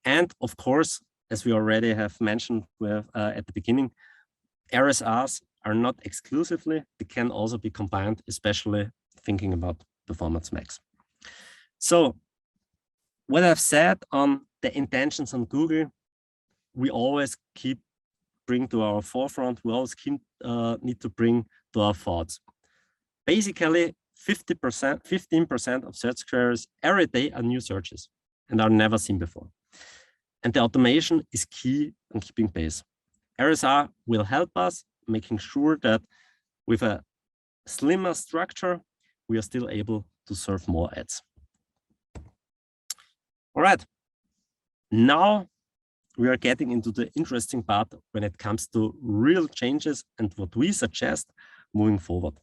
And of course, as we already have mentioned at the beginning, RSRs are not exclusively, they can also be combined, especially thinking about performance max. So what I've said on the intentions on Google, we always bring to our forefront, we always need to bring to our thoughts. Basically, 15% of search queries every day are new searches and are never seen before. And the automation is key on keeping pace. RSR will help us making sure that with a slimmer structure, we are still able to serve more ads. All right, now we are getting into the interesting part when it comes to real changes and what we suggest moving forward.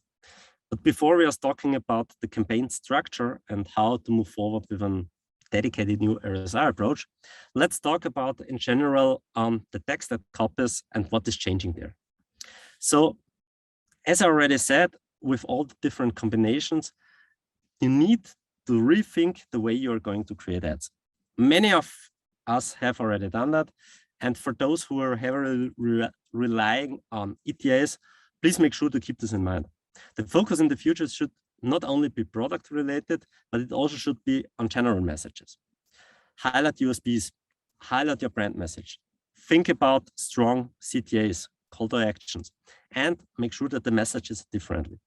But before we are talking about the campaign structure and how to move forward with a dedicated new RSR approach, let's talk about in general the text ad copies and what is changing there. So as I already said, with all the different combinations, you need to rethink the way you're going to create ads. Many of us have already done that. And for those who are heavily relying on ETAs, please make sure to keep this in mind. The focus in the future should not only be product related, but it also should be on general messages. Highlight USPs, highlight your brand message. Think about strong CTAs, call to actions, and make sure that the message is differently.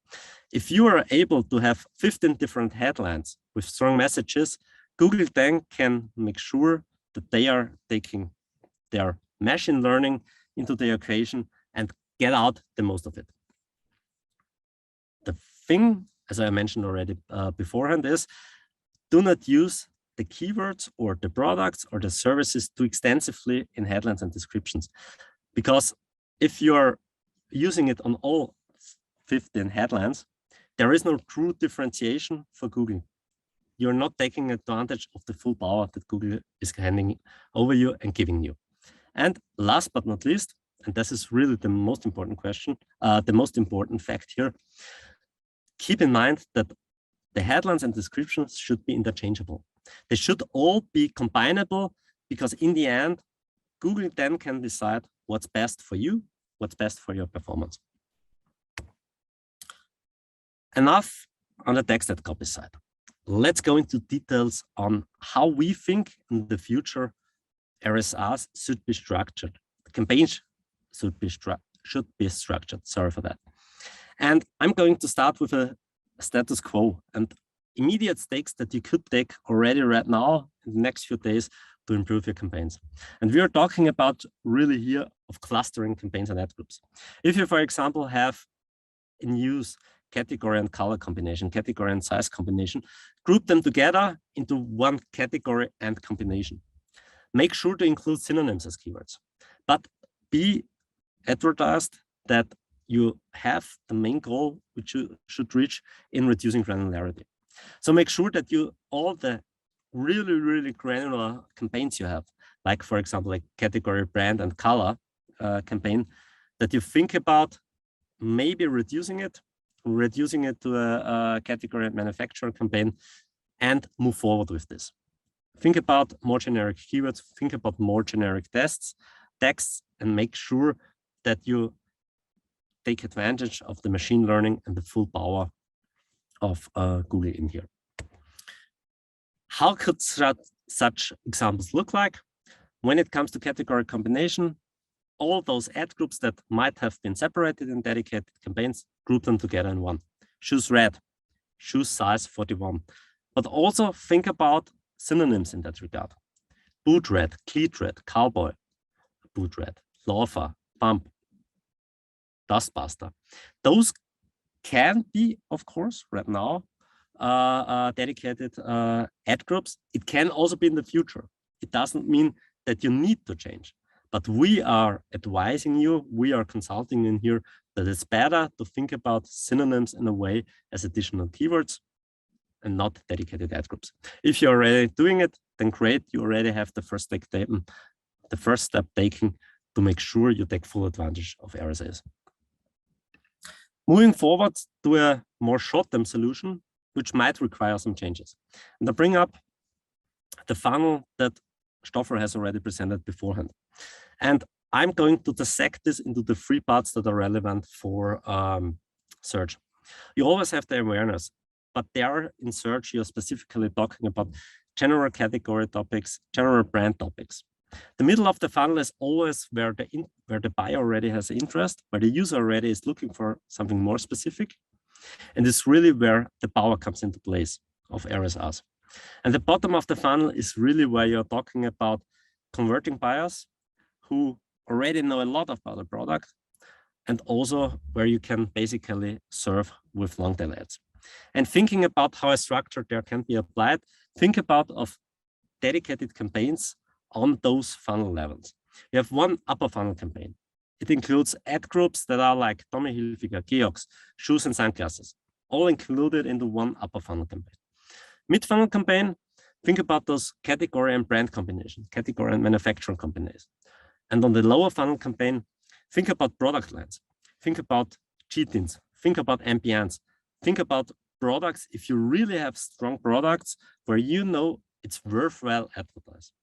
If you are able to have 15 different headlines with strong messages, Google then can make sure that they are taking their machine learning into the equation and get out the most of it. The thing, as I mentioned already beforehand, is do not use the keywords or the products or the services too extensively in headlines and descriptions. Because if you're using it on all 15 headlines, there is no true differentiation for Google. You're not taking advantage of the full power that Google is handing over you and giving you. And last but not least, and this is really the most important question, the most important fact here, keep in mind that the headlines and descriptions should be interchangeable. They should all be combinable because in the end, Google then can decide what's best for you, what's best for your performance. Enough on the text ad copy side. Let's go into details on how we think in the future RSAs should be structured. The campaigns should be structured. Sorry for that. And I'm going to start with a status quo and immediate steps that you could take already right now in the next few days to improve your campaigns. And we are talking about really here of clustering campaigns and ad groups. If you, for example, have in use category and color combination, category and size combination, group them together into one category and combination. Make sure to include synonyms as keywords, but be advertised that you have the main goal which you should reach in reducing granularity. So make sure that you, all the really granular campaigns you have, like for example, like category, brand and color campaign, that you think about maybe reducing it to a category and manufacturer campaign and move forward with this. Think about more generic keywords, think about more generic texts, and make sure that you take advantage of the machine learning and the full power of Google in here. How could such examples look like? When it comes to category combination, all those ad groups that might have been separated in dedicated campaigns, group them together in one. Choose red, choose size 41. But also think about synonyms in that regard. Boot red, cleat red, cowboy, boot red, loafer, bump, dustbuster. Those can be, of course, right now, dedicated ad groups. It can also be in the future. It doesn't mean that you need to change, but we are advising you, we are consulting in here that it's better to think about synonyms in a way as additional keywords and not dedicated ad groups. If you're already doing it, then great, you already have the first step taken to make sure you take full advantage of RSAs. Moving forward to a more short-term solution, which might require some changes. And I bring up the funnel that Stoffer has already presented beforehand. And I'm going to dissect this into the 3 parts that are relevant for search. You always have the awareness, but there in search, you're specifically talking about general category topics, general brand topics. The middle of the funnel is always where the buyer already has interest, where the user already is looking for something more specific. And it's really where the power comes into place of RSAs. And the bottom of the funnel is really where you're talking about converting buyers who already know a lot about the product, and also where you can basically serve with long tail ads. And thinking about how a structure there can be applied, think about of dedicated campaigns on those funnel levels. You have one upper funnel campaign. It includes ad groups that are like Tommy Hilfiger, Georgs, shoes and sunglasses, all included into one upper funnel campaign. Mid funnel campaign, think about those category and brand combination, category and manufacturer combinations. And on the lower funnel campaign, think about product lines, think about cheat-ins, think about ambience, think about products if you really have strong products where you know it's worthwhile advertising.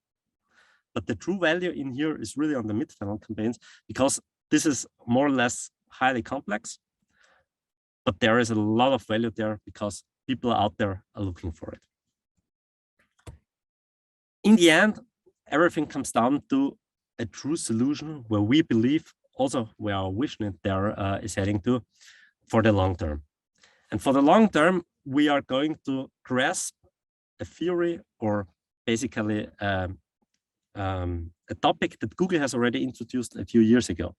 But the true value in here is really on the mid-funnel campaigns, because this is more or less highly complex, but there is a lot of value there because people out there are looking for it. In the end, everything comes down to a true solution where we believe, also where our vision there is heading to, for the long term. And for the long term, we are going to grasp a theory, or basically a topic that Google has already introduced a few years ago: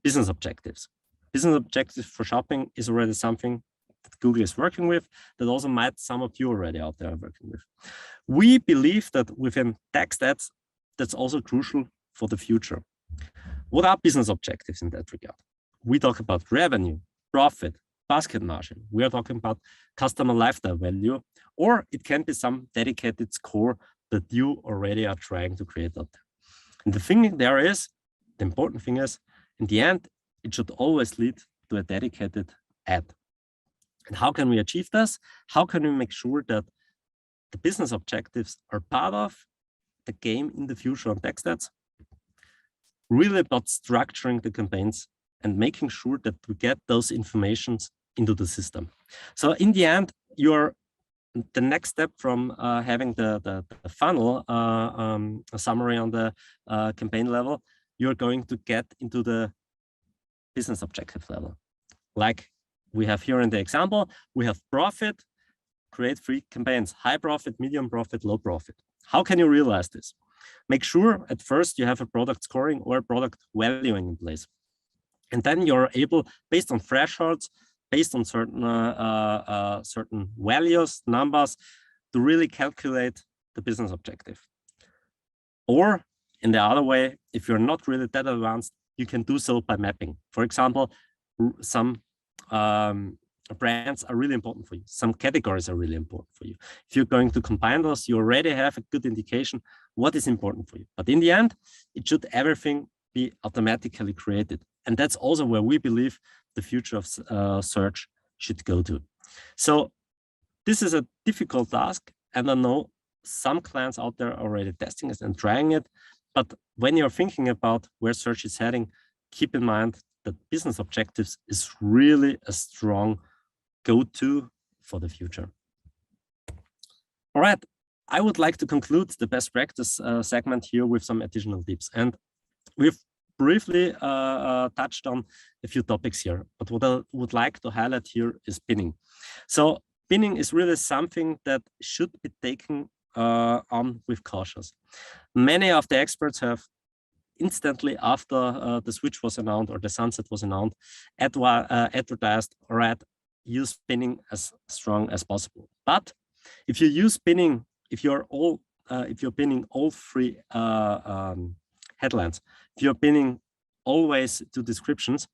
business objectives. Business objectives for shopping is already something that Google is working with, that also might some of you already out there are working with. We believe that within text ads, that's also crucial for the future. What are business objectives in that regard? We talk about revenue, profit, basket margin. We are talking about customer lifetime value, or it can be some dedicated score that you already are trying to create out there. And the thing there is, the important thing is, in the end, it should always lead to a dedicated ad. And how can we achieve this? How can we make sure that the business objectives are part of the game in the future on text ads? really about structuring the campaigns and making sure that we get those informations into the system. So in the end, the next step from having the funnel a summary on the campaign level, you're going to get into the business objective level. Like we have here in the example, we have profit, create 3 campaigns, high profit, medium profit, low profit. How can you realize this? Make sure at first you have a product scoring or product valuing in place. And then you're able, based on thresholds, based on certain values, numbers, to really calculate the business objective. Or in the other way, if you're not really that advanced, you can do so by mapping. For example, some brands are really important for you. Some categories are really important for you. If you're going to combine those, you already have a good indication what is important for you. But in the end, it should everything be automatically created. And that's also where we believe the future of search should go to. So this is a difficult task, and I know some clients out there are already testing it and trying it. But when you're thinking about where search is heading, keep in mind that business objectives is really a strong go-to for the future. All right, I would like to conclude the best practice segment here with some additional tips. And we've briefly touched on a few topics here, but what I would like to highlight here is pinning. So pinning is really something that should be taken on with caution. Many of the experts have instantly after the switch was announced or the sunset was announced, advertised, right, use pinning as strong as possible. But if you use pinning, if you're pinning all 3 headlines, if you're pinning always to descriptions,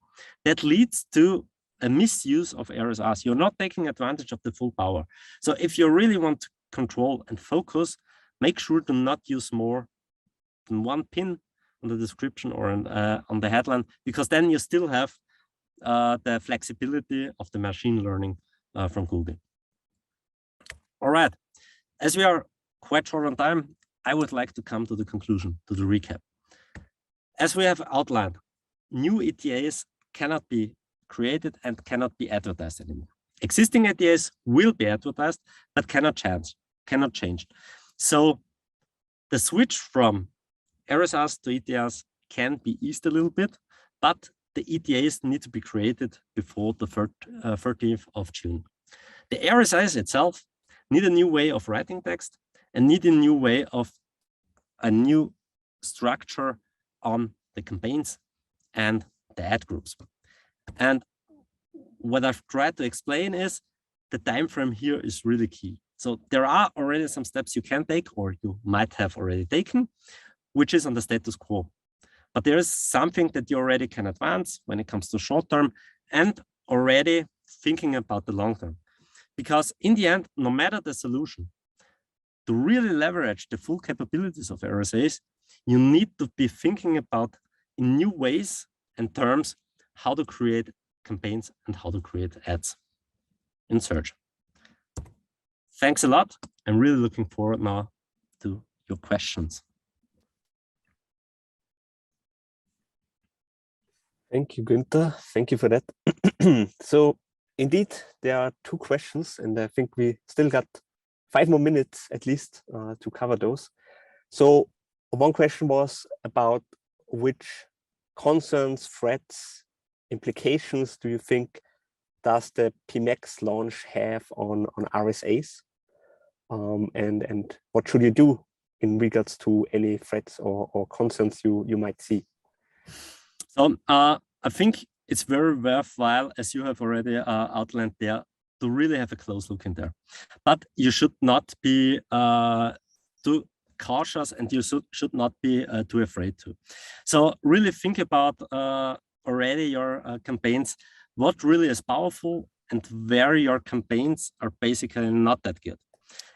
that leads to a misuse of RSS. You're not taking advantage of the full power. So if you really want to control and focus, make sure to not use more than 1 pin on the description or on the headline, because then you still have the flexibility of the machine learning from Google. All right, as we are quite short on time, I would like to come to the conclusion, to the recap. As we have outlined, new ETAs cannot be created and cannot be advertised anymore. Existing ETAs will be advertised, but cannot change. So the switch from RSS to ETAs can be eased a little bit, but the ETAs need to be created before the 13th of June. The RSS itself need a new way of writing text and need a new way of a new structure on the campaigns and the ad groups. And what I've tried to explain is the time frame here is really key. So there are already some steps you can take, or you might have already taken, which is on the status quo. But there is something that you already can advance when it comes to short term and already thinking about the long term. Because in the end, no matter the solution, to really leverage the full capabilities of RSAs, you need to be thinking about in new ways and terms how to create campaigns and how to create ads in search. Thanks a lot. I'm really looking forward now to your questions. Thank you, Günther. Thank you for that. So indeed, there are 2 questions, and I think we still got 5 more minutes at least to cover those. So one question was about which concerns, threats, implications do you think does the PMAX launch have on RSAs? And what should you do in regards to any threats or concerns you might see? So I think it's very worthwhile, as you have already outlined there, to really have a close look in there. But you should not be too cautious, and you should not be too afraid to. So really think about already your campaigns, what really is powerful and where your campaigns are basically not that good.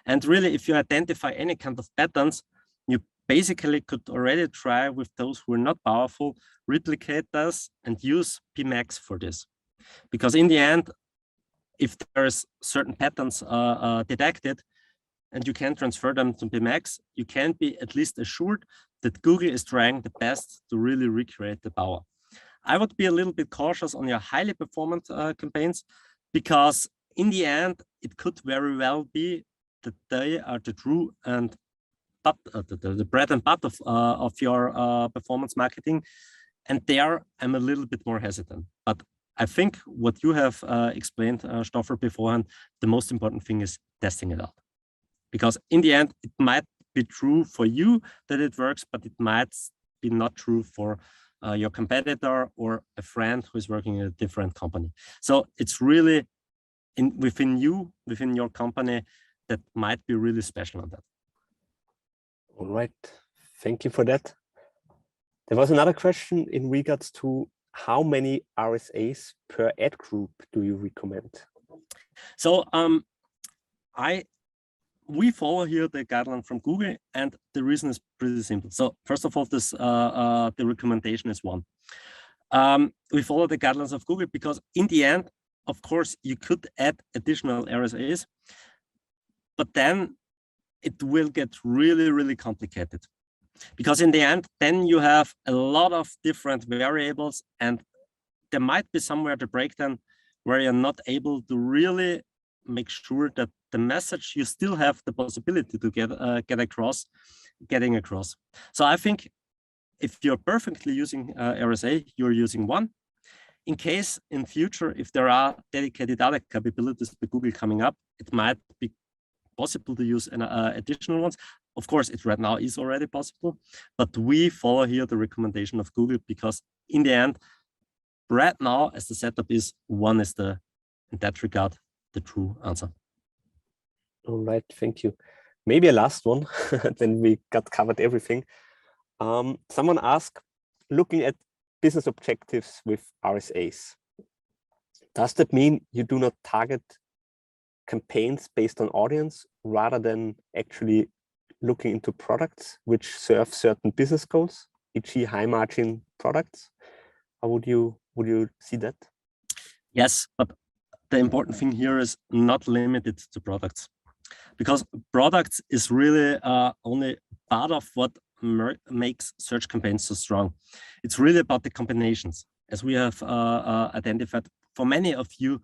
And really, if you identify any kind of patterns, you basically could already try with those who are not powerful, replicate this and use PMAX for this. Because in the end, if there's certain patterns detected, and you can transfer them to PMax, you can be at least assured that Google is trying the best to really recreate the power. I would be a little bit cautious on your highly performant campaigns, because in the end, it could very well be that they are the true and the bread and butter of your performance marketing. And there, I'm a little bit more hesitant. But I think what you have explained, Stoffer, beforehand, the most important thing is testing it out. Because in the end, it might be true for you that it works, but it might be not true for your competitor or a friend who is working in a different company. So it's really within you, within your company, that might be really special on that. All right, thank you for that. There was another question in regards to how many RSAs per ad group do you recommend? So we follow here the guideline from Google, and the reason is pretty simple. So first of all, this the recommendation is 1. We follow the guidelines of Google because in the end, of course, you could add additional RSAs, but then it will get really, really complicated. Because in the end, then you have a lot of different variables, and there might be somewhere the breakdown where you're not able to really make sure that the message you still have the possibility to getting across. So I think if you're perfectly using RSA, you're using 1. In case in future, if there are dedicated other capabilities with Google coming up, it might be possible to use additional ones. Of course, it right now is already possible, but we follow here the recommendation of Google because in the end, right now, as the setup is, 1 is in that regard, the true answer. All right, thank you. Maybe a last one, then we covered everything. Someone asked, looking at business objectives with RSAs, does that mean you do not target campaigns based on audience rather than actually looking into products which serve certain business goals, e.g. high margin products? How would you see that? Yes, but the important thing here is not limited to products, because products is really only part of what makes search campaigns so strong. It's really about the combinations, as we have identified. For many of you,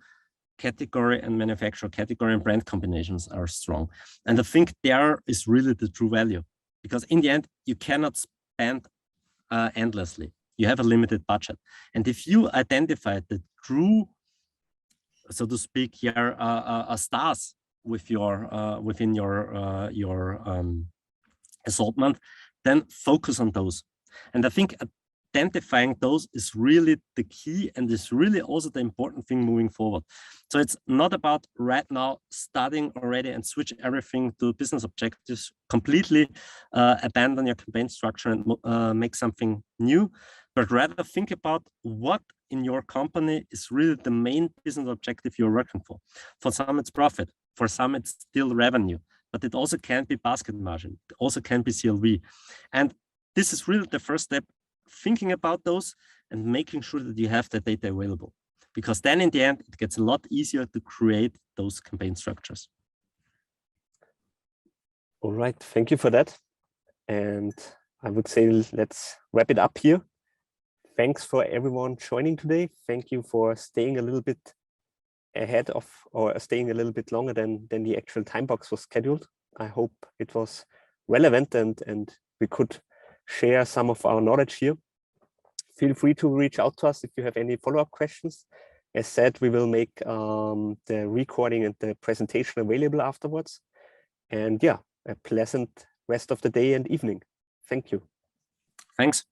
category and manufacturer, category and brand combinations are strong. And I think there is really the true value, because in the end, you cannot spend endlessly. You have a limited budget. And if you identify the true, so to speak, your stars with your within your assortment, then focus on those. And I think identifying those is really the key, and is really also the important thing moving forward. So it's not about right now starting already and switch everything to business objectives, completely abandon your campaign structure and make something new, but rather think about what in your company is really the main business objective you're working for. For some, it's profit. For some, it's still revenue, but it also can be basket margin. It also can be CLV. And this is really the first step, thinking about those and making sure that you have the data available, because then in the end, it gets a lot easier to create those campaign structures. All right, thank you for that. And I would say let's wrap it up here. Thanks for everyone joining today. Thank you for staying a little bit ahead of, or staying a little bit longer than the actual time box was scheduled. I hope it was relevant and we could share some of our knowledge here. Feel free to reach out to us if you have any follow-up questions. As said, we will make the recording and the presentation available afterwards. And yeah, a pleasant rest of the day and evening. Thank you. Thanks.